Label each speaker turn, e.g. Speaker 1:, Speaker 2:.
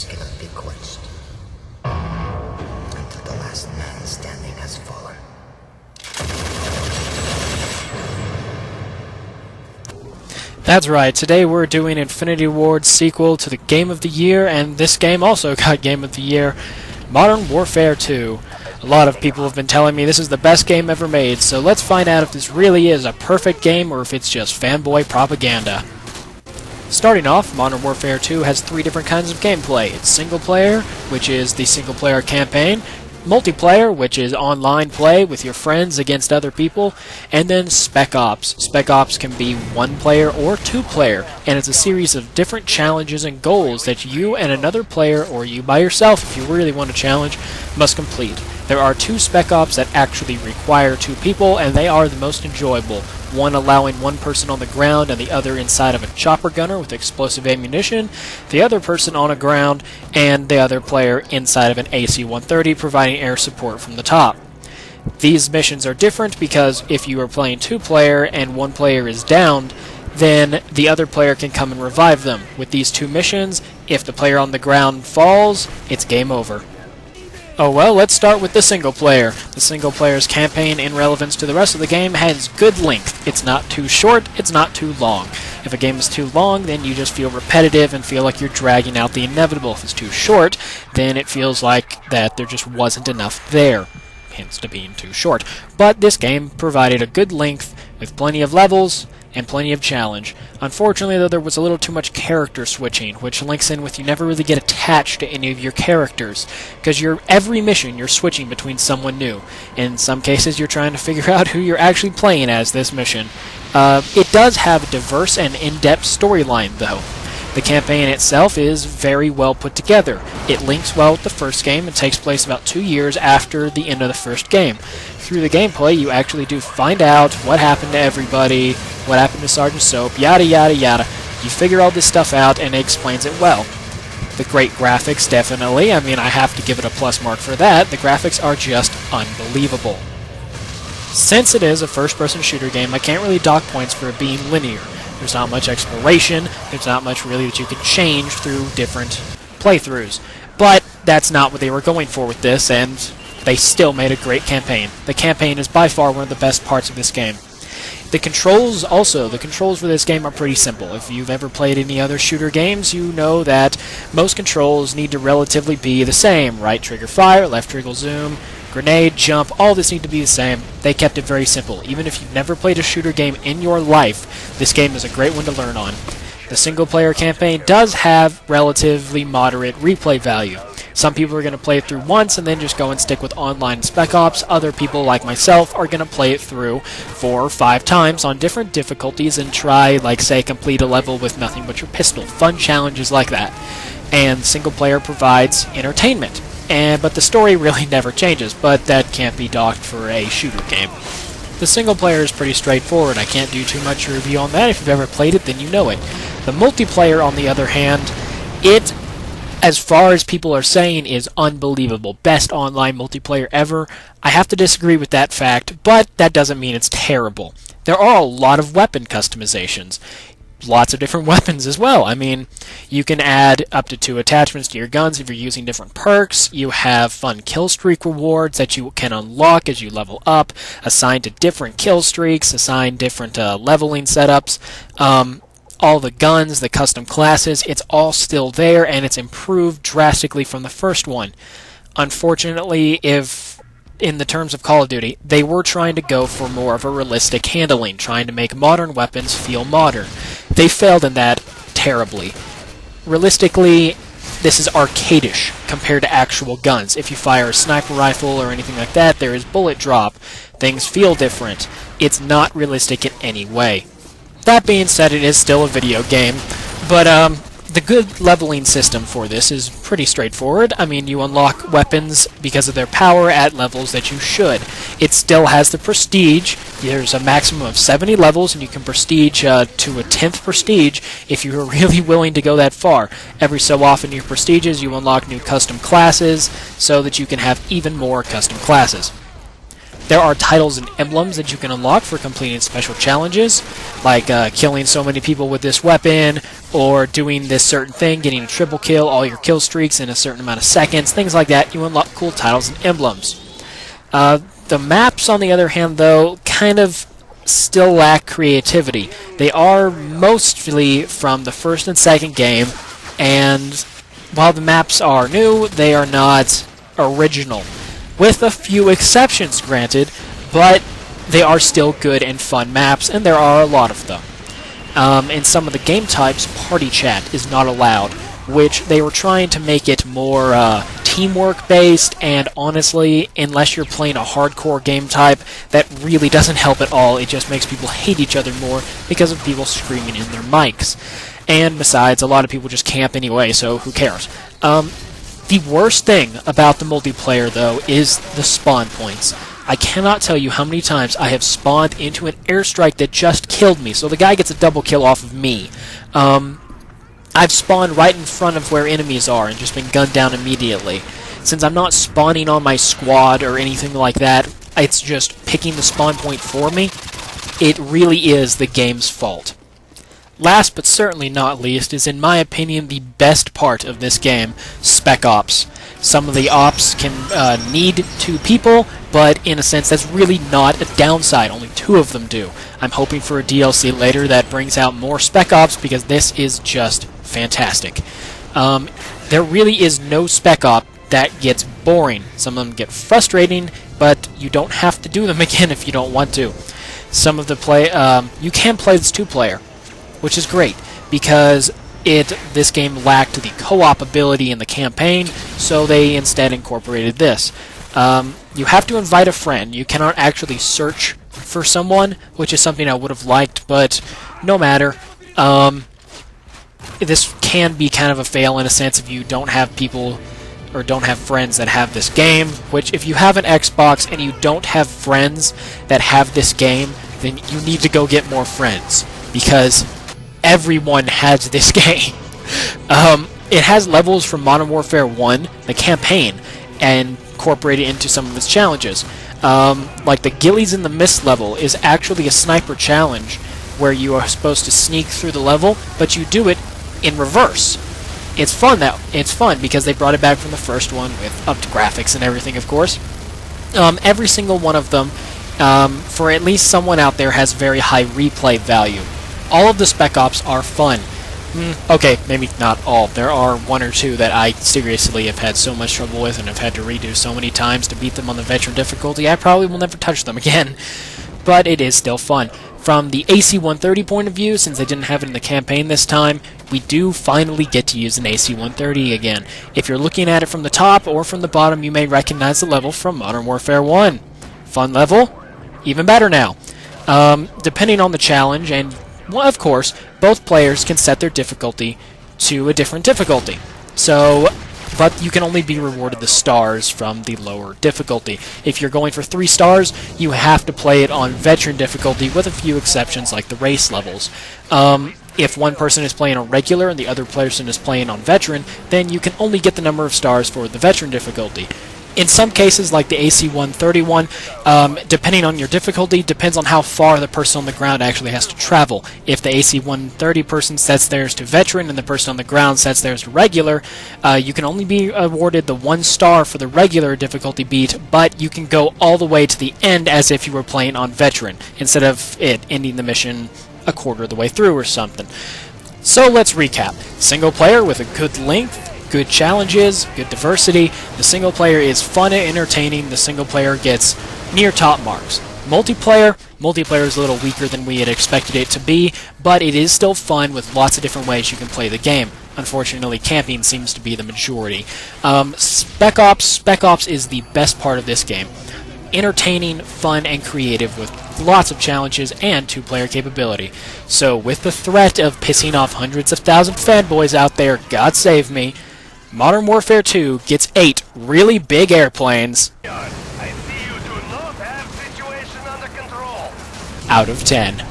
Speaker 1: thirst cannot be quenched until the last man standing has fallen.
Speaker 2: That's right, today we're doing Infinity Ward's sequel to the Game of the Year, and this game also got Game of the Year, Modern Warfare 2. A lot of people have been telling me this is the best game ever made, so let's find out if this really is a perfect game or if it's just fanboy propaganda. Starting off, Modern Warfare 2 has 3 different kinds of gameplay. It's single player, which is the single player campaign, multiplayer, which is online play with your friends against other people, and then Spec Ops. Spec Ops can be 1 player or 2 player, and it's a series of different challenges and goals that you and another player, or you by yourself if you really want to challenge, must complete. There are 2 Spec Ops that actually require 2 people, and they are the most enjoyable. One allowing one person on the ground and the other inside of a chopper gunner with explosive ammunition, the other person on the ground and the other player inside of an AC-130 providing air support from the top. These missions are different because if you are playing 2-player and 1 player is downed, then the other player can come and revive them. With these 2 missions, if the player on the ground falls, it's game over. Oh well, let's start with the single player. The single player's campaign, in relevance to the rest of the game, has good length. It's not too short, it's not too long. If a game is too long, then you just feel repetitive and feel like you're dragging out the inevitable. If it's too short, then it feels like that there just wasn't enough there, hence to being too short. But this game provided a good length with plenty of levels and plenty of challenge. Unfortunately, though, there was a little too much character switching, which links in with you never really get attached to any of your characters, because every mission you're switching between someone new. In some cases, you're trying to figure out who you're actually playing as this mission. It does have a diverse and in-depth storyline, though. The campaign itself is very well put together. It links well with the first game and takes place about 2 years after the end of the first game. Through the gameplay, you actually do find out what happened to everybody, what happened to Sergeant Soap, yada yada yada. You figure all this stuff out and it explains it well. The great graphics, definitely. I mean, I have to give it a plus mark for that. The graphics are just unbelievable. Since it is a first-person shooter game, I can't really dock points for it being linear. There's not much exploration, there's not much really that you can change through different playthroughs. But that's not what they were going for with this, and they still made a great campaign. The campaign is by far one of the best parts of this game. The controls for this game are pretty simple. If you've ever played any other shooter games, you know that most controls need to relatively be the same. Right trigger fire, left trigger zoom, grenade, jump, all this need to be the same. They kept it very simple. Even if you've never played a shooter game in your life, this game is a great one to learn on. The single-player campaign does have relatively moderate replay value. Some people are going to play it through once and then just go and stick with online Spec Ops. Other people, like myself, are going to play it through 4 or 5 times on different difficulties and try, like, say, complete a level with nothing but your pistol. Fun challenges like that. And single-player provides entertainment. But the story really never changes, but that can't be docked for a shooter game. The single player is pretty straightforward. I can't do too much review on that. If you've ever played it, then you know it. The multiplayer, on the other hand, it, as far as people are saying, is unbelievable. Best online multiplayer ever. I have to disagree with that fact, but that doesn't mean it's terrible. There are a lot of weapon customizations. Lots of different weapons as well. I mean, you can add up to 2 attachments to your guns if you're using different perks. You have fun kill streak rewards that you can unlock as you level up, assigned to different kill streaks, assigned different leveling setups. All the guns, the custom classes, it's all still there, and it's improved drastically from the first one. Unfortunately, in the terms of Call of Duty, they were trying to go for more of a realistic handling, trying to make modern weapons feel modern. They failed in that terribly. Realistically, this is arcadish compared to actual guns. If you fire a sniper rifle or anything like that, there is bullet drop. Things feel different. It's not realistic in any way. That being said, it is still a video game, but the good leveling system for this is pretty straightforward. I mean, you unlock weapons because of their power at levels that you should. It still has the prestige. There's a maximum of 70 levels, and you can prestige to a 10th prestige if you're really willing to go that far. Every so often, your prestiges, you unlock new custom classes so that you can have even more custom classes. There are titles and emblems that you can unlock for completing special challenges, like killing so many people with this weapon, or doing this certain thing, getting a triple kill, all your kill streaks in a certain amount of seconds, things like that. You unlock cool titles and emblems. The maps, on the other hand, though, kind of still lack creativity. They are mostly from the first and second game, and while the maps are new, they are not original. With a few exceptions, granted, but they are still good and fun maps, and there are a lot of them. In some of the game types, party chat is not allowed, which they were trying to make it more teamwork based, and honestly, unless you're playing a hardcore game type, that really doesn't help at all. It just makes people hate each other more because of people screaming in their mics. And besides, a lot of people just camp anyway, so who cares? The worst thing about the multiplayer, though, is the spawn points. I cannot tell you how many times I have spawned into an airstrike that just killed me, so the guy gets a double kill off of me. I've spawned right in front of where enemies are and just been gunned down immediately. Since I'm not spawning on my squad or anything like that, it's just picking the spawn point for me. It really is the game's fault. Last but certainly not least is, in my opinion, the best part of this game, Spec Ops. Some of the ops can need 2 people, but in a sense that's really not a downside. Only 2 of them do. I'm hoping for a DLC later that brings out more Spec Ops, because this is just fantastic. There really is no Spec Op that gets boring. Some of them get frustrating, but you don't have to do them again if you don't want to. Some of the you can play this 2-player, which is great, because this game lacked the co-op ability in the campaign, so they instead incorporated this. You have to invite a friend. You cannot actually search for someone, which is something I would have liked, but no matter. This can be kind of a fail in a sense if you don't have people or don't have friends that have this game, which if you have an Xbox and you don't have friends that have this game, then you need to go get more friends, because everyone has this game. It has levels from Modern Warfare 1, the campaign, and incorporated into some of its challenges. Like the Gillies in the Mist level is actually a sniper challenge where you are supposed to sneak through the level, but you do it in reverse. It's fun because they brought it back from the first one with upped graphics and everything, of course. Every single one of them, for at least someone out there, has very high replay value. All of the Spec Ops are fun. Okay, maybe not all. There are 1 or 2 that I seriously have had so much trouble with and have had to redo so many times to beat them on the veteran difficulty, I probably will never touch them again. But it is still fun. From the AC-130 point of view, since they didn't have it in the campaign this time, we do finally get to use an AC-130 again. If you're looking at it from the top or from the bottom, you may recognize the level from Modern Warfare 1. Fun level? Even better now. Depending on the challenge, and well, of course, both players can set their difficulty to a different difficulty. But you can only be rewarded the stars from the lower difficulty. If you're going for 3 stars, you have to play it on veteran difficulty, with a few exceptions like the race levels. If one person is playing on regular and the other person is playing on veteran, then you can only get the number of stars for the veteran difficulty. In some cases, like the AC-131, depending on your difficulty, depends on how far the person on the ground actually has to travel. If the AC-130 person sets theirs to veteran and the person on the ground sets theirs to regular, you can only be awarded the 1 star for the regular difficulty beat, but you can go all the way to the end as if you were playing on veteran, instead of it ending the mission a quarter of the way through or something. So let's recap. Single player with a good length, good challenges, good diversity. The single player is fun and entertaining. The single player gets near top marks. Multiplayer is a little weaker than we had expected it to be, but it is still fun with lots of different ways you can play the game. Unfortunately, camping seems to be the majority. Spec Ops is the best part of this game. Entertaining, fun, and creative with lots of challenges and 2-player capability. So with the threat of pissing off hundreds of thousands of fanboys out there, God save me, Modern Warfare 2 gets 8 really big airplanes
Speaker 3: I see you do not have situation under control.
Speaker 2: out of 10.